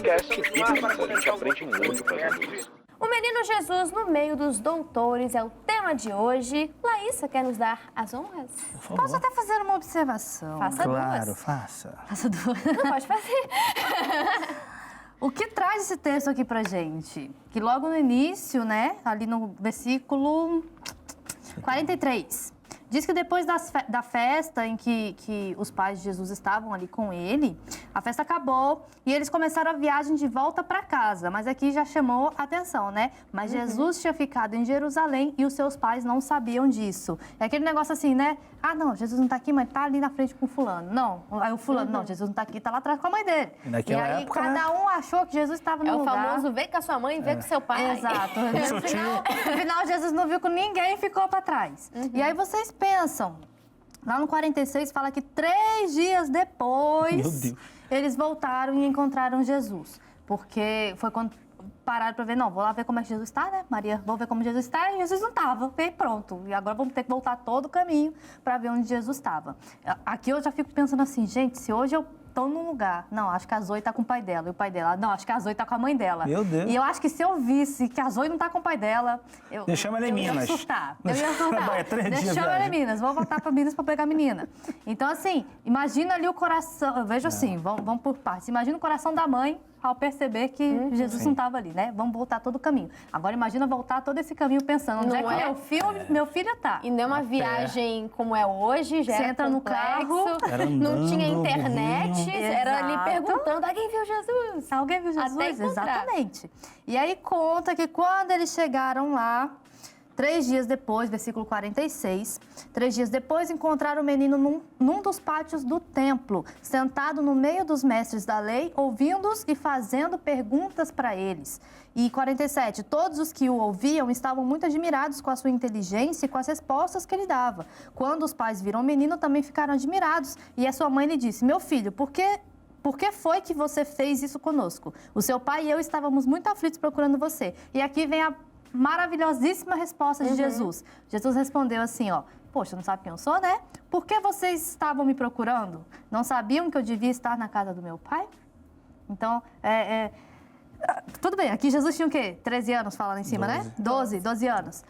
podcast incrível, a gente aprende muito fazendo isso. O menino Jesus no meio dos doutores é o tema de hoje. Laísa, quer nos dar as honras? Posso até fazer uma observação? Faça Claro, duas. faça. Faça duas. Não pode fazer. O que traz esse texto aqui pra gente? Que logo no início, né, ali no versículo 43, diz que depois da festa em que os pais de Jesus estavam ali com ele, a festa acabou e eles começaram a viagem de volta para casa. Mas aqui já chamou a atenção, né? Mas Jesus tinha ficado em Jerusalém e os seus pais não sabiam disso. É aquele negócio assim, né? Ah, não, Jesus não tá aqui, mas tá ali na frente com o fulano. Não, aí o fulano, não, Jesus não tá aqui, tá lá atrás com a mãe dele. E naquela aí época, cada um achou que Jesus estava no É o lugar. famoso vem com a sua mãe e vem com seu pai. Exato. No final, Jesus não viu com ninguém e ficou para trás. E aí vocês pensam, lá no 46 fala que 3 dias Meu depois, Deus. eles voltaram e encontraram Jesus. Porque foi quando pararam para ver, não, vou lá ver como é que Jesus está, né? Maria, vou ver como Jesus está, e Jesus não estava. E pronto. E agora vamos ter que voltar todo o caminho para ver onde Jesus estava. Aqui eu já fico pensando assim, gente, se hoje eu estou num lugar, não, acho que a Zoe está com o pai dela, e o pai dela, não, acho que a Zoe está com a mãe dela. Meu Deus. E eu acho que se eu visse que a Zoe não está com o pai dela, eu Chama ela em eu ia Minas. surtar. Eu ia Vai, surtar. 3 dias Chama ela em viagem. Minas, vou voltar para Minas para pegar a menina. Então, assim, imagina ali o coração, eu vejo assim, vamos por partes, imagina o coração da mãe ao perceber que Jesus não estava ali, né? Vamos voltar todo o caminho. Agora imagina voltar todo esse caminho pensando, onde Não é que é? meu filho está? E não é uma viagem como é hoje, já Você era entra no complexo, carro, Era não andando, tinha internet, burrinho. era ali Exato. perguntando, alguém viu Jesus? Alguém viu Até Jesus? encontrar. Exatamente. E aí conta que quando eles chegaram lá, 3 dias depois, versículo 46, 3 dias depois encontraram o menino num dos pátios do templo, sentado no meio dos mestres da lei, ouvindo-os e fazendo perguntas para eles. E 47, todos os que o ouviam estavam muito admirados com a sua inteligência e com as respostas que ele dava. Quando os pais viram o menino, também ficaram admirados. E a sua mãe lhe disse, meu filho, por que foi que você fez isso conosco? O seu pai e eu estávamos muito aflitos procurando você. E aqui vem a maravilhosíssima resposta de Jesus. Jesus respondeu assim, ó, poxa, não sabe quem eu sou, né? Por que vocês estavam me procurando? Não sabiam que eu devia estar na casa do meu pai? Então, tudo bem, aqui Jesus tinha o quê? 13 anos, fala lá em cima, 12. né? 12 anos.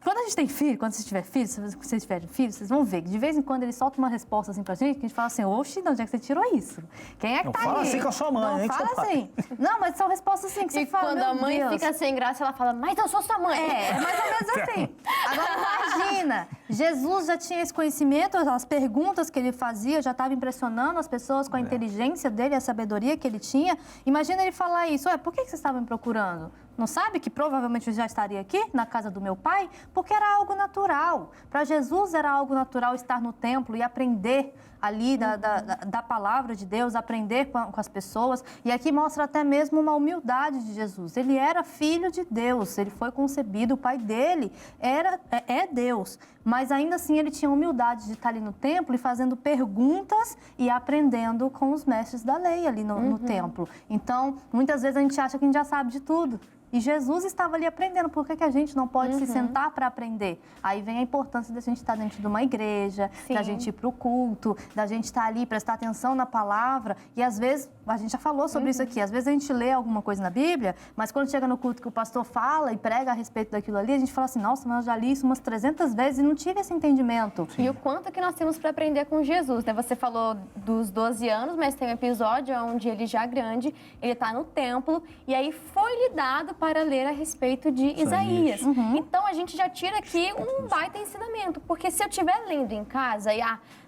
Quando a gente tem filho, quando você tiver filho, se vocês tiverem filho, vocês vão ver que de vez em quando ele solta uma resposta assim pra gente, que a gente fala assim, oxi, de onde é que você tirou isso? Quem é que Não tá fala ali? assim com a sua mãe, Não nem com fala seu pai. assim. Não, mas são respostas assim que você E fala, quando meu a mãe Deus. fica sem graça, ela fala, mas eu sou sua mãe. É mais ou menos assim. Agora imagina, Jesus já tinha esse conhecimento, as perguntas que ele fazia já estavam impressionando as pessoas com a inteligência dele, a sabedoria que ele tinha. Imagina ele falar isso, por que vocês estavam me procurando? Não sabe que provavelmente eu já estaria aqui, na casa do meu pai? Porque era algo natural. Para Jesus era algo natural estar no templo e aprender ali da palavra de Deus, aprender com as pessoas. E aqui mostra até mesmo uma humildade de Jesus. Ele era filho de Deus, ele foi concebido, o pai dele é Deus. Mas ainda assim ele tinha humildade de estar ali no templo e fazendo perguntas e aprendendo com os mestres da lei ali no templo. Então, muitas vezes a gente acha que a gente já sabe de tudo. E Jesus estava ali aprendendo. Por que a gente não pode se sentar para aprender? Aí vem a importância da gente estar dentro de uma igreja, da gente ir para o culto, da gente estar ali, prestar atenção na palavra. E às vezes, a gente já falou sobre isso aqui, às vezes a gente lê alguma coisa na Bíblia, mas quando chega no culto que o pastor fala e prega a respeito daquilo ali, a gente fala assim, nossa, mas eu já li isso umas 300 vezes e não tive esse entendimento. E o quanto que nós temos para aprender com Jesus, né? Você falou dos 12 anos, mas tem um episódio onde ele já grande, ele está no templo, e aí foi lhe dado para ler a respeito de Isaías. Então, a gente já tira aqui um baita ensinamento, porque se eu estiver lendo em casa e,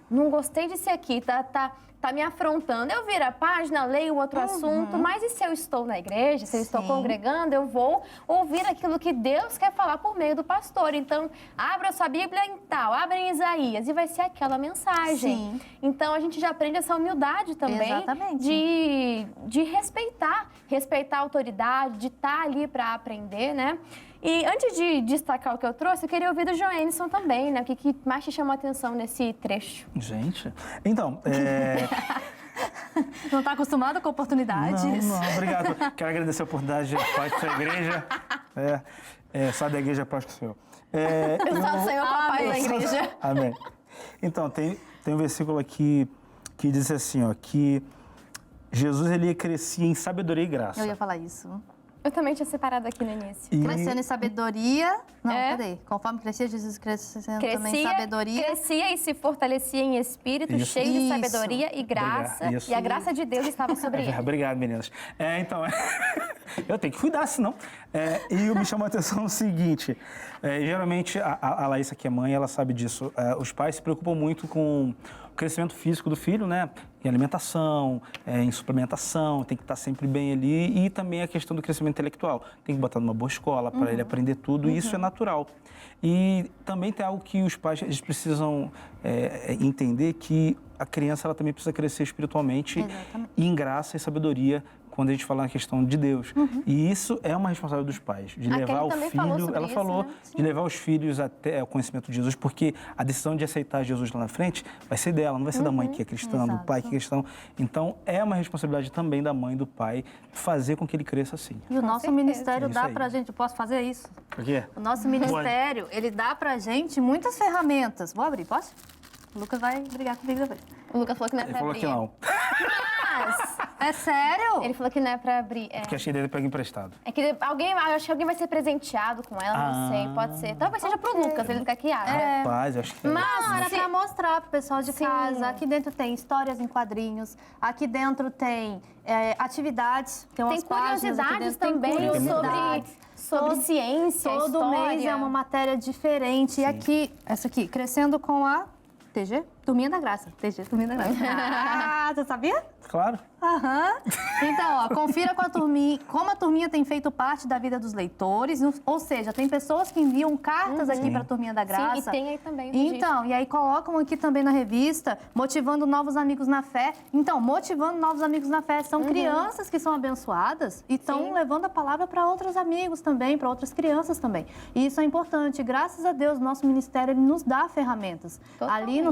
não gostei disso aqui, tá me afrontando, eu viro a página, leio outro assunto, mas e se eu estou na igreja, se eu estou congregando, eu vou ouvir aquilo que Deus quer falar por meio do pastor. Então, abra a sua Bíblia em tal, abra em Isaías, e vai ser aquela mensagem. Então, a gente já aprende essa humildade também de respeitar a autoridade, de estar ali para aprender, né? E antes de destacar o que eu trouxe, eu queria ouvir do Joenison também, né? O que mais te chamou a atenção nesse trecho? Gente, então, Não está acostumado com oportunidades? Não, obrigado. Quero agradecer a oportunidade de paz da sua igreja. Sai da igreja, paz com o Senhor. Eu sou o Senhor Papai da igreja. Amém. Então, tem um versículo aqui que diz assim, ó, que Jesus, ele crescia em sabedoria e graça. Eu ia falar isso. Eu também tinha separado aqui no início. E- Crescendo em sabedoria. Não, É. cadê? Conforme crescia, Jesus crescendo também em sabedoria. Crescia e se fortalecia em espírito, Isso. cheio de Isso. sabedoria e graça. Obrigado. Isso. E a graça de Deus estava sobre ele. Obrigado, meninas. Então, eu tenho que cuidar, senão. E me chamou a atenção o seguinte: geralmente, a Laísa, que é mãe, ela sabe disso. Os pais se preocupam muito com o crescimento físico do filho, né? Em alimentação, em suplementação, tem que estar sempre bem ali. E também a questão do crescimento intelectual. Tem que botar numa boa escola para ele aprender tudo, e isso é natural. E também tem algo que os pais eles precisam entender, que a criança ela também precisa crescer espiritualmente. Exatamente. E em graça e sabedoria, quando a gente fala na questão de Deus. E isso é uma responsabilidade dos pais, de A levar Kelly o também filho, falou sobre ela isso, falou, né? de levar os filhos até o conhecimento de Jesus, porque a decisão de aceitar Jesus lá na frente vai ser dela, não vai ser da mãe que é cristã, do Exato. pai que é cristão. Então, é uma responsabilidade também da mãe e do pai fazer com que ele cresça assim. E o nosso certeza. ministério É isso dá aí. pra gente, eu posso fazer isso? Por quê? O nosso ministério, ele dá pra gente muitas ferramentas. Vou abrir, posso? O Lucas vai brigar comigo depois. O Lucas falou que não é Ele pra falou abrir. que não, Mas É sério? ele falou que não é pra abrir. porque achei dele pega emprestado. É que alguém, eu acho que alguém vai ser presenteado com ela, não sei, pode ser. Talvez seja pro Lucas, ele quer que abra. Rapaz, eu acho que... Mas Não, era se- pra mostrar pro pessoal de Sim. casa. Aqui dentro tem histórias em quadrinhos, aqui dentro tem atividades, tem umas tem páginas aqui curiosidades dentro, tem também curiosidades. sobre Todo- ciência, Todo história. mês é uma matéria diferente. E aqui, essa aqui, crescendo com a TG? Turminha da Graça. TG, Turminha da Graça. Ah, você sabia? Claro. Aham. Então, ó, confira com a turminha, como a turminha tem feito parte da vida dos leitores, ou seja, tem pessoas que enviam cartas aqui para a Turminha da Graça. Sim, e tem aí também o registro. Então, e aí colocam aqui também na revista, motivando novos amigos na fé. Então, motivando novos amigos na fé. São crianças que são abençoadas e estão Sim. levando a palavra para outros amigos também, para outras crianças também. E isso é importante. Graças a Deus, nosso ministério ele nos dá ferramentas. Ali no,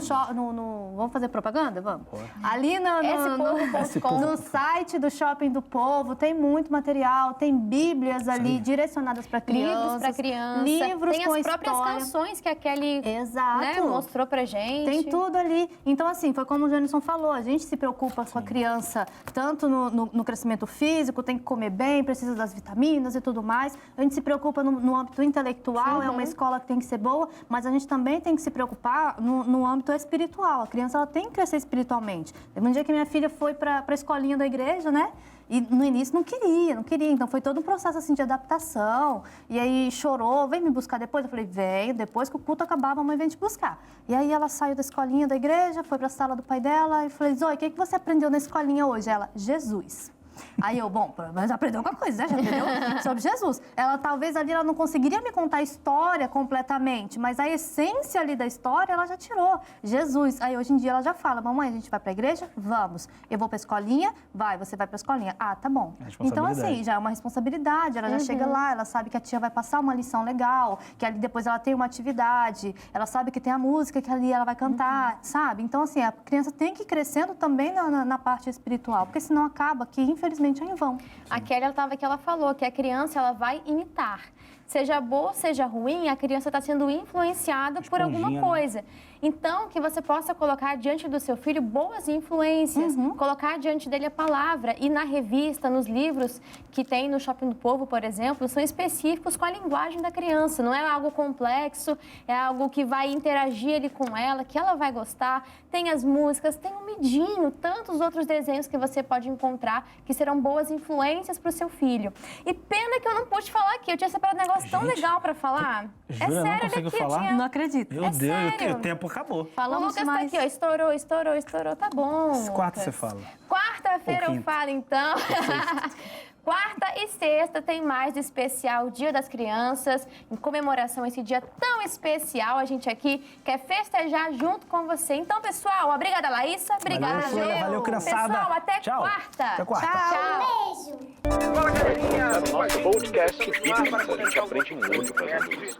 vamos fazer propaganda? Vamos. Ali no site do Shopping do Povo tem muito material, tem bíblias ali direcionadas para crianças. Livros para criança. Livros tem com as próprias história. canções que a Kelly Exato. né, mostrou pra gente. Tem tudo ali. Então, assim, foi como o Janison falou, a gente se preocupa com a criança tanto no crescimento físico, tem que comer bem, precisa das vitaminas e tudo mais. A gente se preocupa no âmbito intelectual, é uma escola que tem que ser boa, mas a gente também tem que se preocupar no âmbito espiritual. A criança ela tem que crescer espiritualmente. Teve um dia que minha filha foi para a escolinha da igreja, né? E no início não queria. Então foi todo um processo assim de adaptação. E aí chorou, vem me buscar depois. Eu falei, venho, depois que o culto acabava, a mãe vem te buscar. E aí ela saiu da escolinha da igreja, foi para a sala do pai dela e falei, Zoe, o que você aprendeu na escolinha hoje? Ela, Jesus. Aí eu, bom, mas aprendeu alguma coisa, né? Já aprendeu sobre Jesus. Ela talvez ali ela não conseguiria me contar a história completamente, mas a essência ali da história ela já tirou. Jesus. Aí hoje em dia ela já fala, mamãe, a gente vai pra igreja? Vamos. Eu vou pra escolinha? Vai, você vai pra escolinha. Ah, tá bom. Então assim, já é uma responsabilidade, ela já chega lá, ela sabe que a tia vai passar uma lição legal, que ali depois ela tem uma atividade, ela sabe que tem a música que ali ela vai cantar, sabe? Então assim, a criança tem que ir crescendo também na parte espiritual, porque senão acaba que infelizmente é em vão. A Kelly, ela estava aqui, ela falou que a criança ela vai imitar. Seja boa, seja ruim, a criança está sendo influenciada por alguma né? coisa. Então, que você possa colocar diante do seu filho boas influências, colocar diante dele a palavra. E na revista, nos livros que tem no Shopping do Povo, por exemplo, são específicos com a linguagem da criança. Não é algo complexo, é algo que vai interagir ali com ela, que ela vai gostar. Tem as músicas, tem o Midinho, tantos outros desenhos que você pode encontrar que serão boas influências para o seu filho. E pena que eu não pude falar aqui, eu tinha separado um negócio tão Gente, legal para falar. jura? É Não sério, conseguiu daqui eu falar? tinha... Não acredito. Meu É Deus, sério? o tempo acabou. O Falamos Lucas mais. tá aqui, ó, estourou, tá bom. Quarta Lucas. você fala. Quarta-feira Ou eu quinta. falo, então. Quarta e sexta tem mais do especial Dia das Crianças, em comemoração a esse dia tão especial. A gente aqui quer festejar junto com você. Então, pessoal, obrigada, Laísa. Obrigada, Valeu, Flora. Valeu, criançada. Pessoal, até Tchau. quarta. Até quarta. Tchau. Nosso podcast, a gente aprende muito fazendo isso.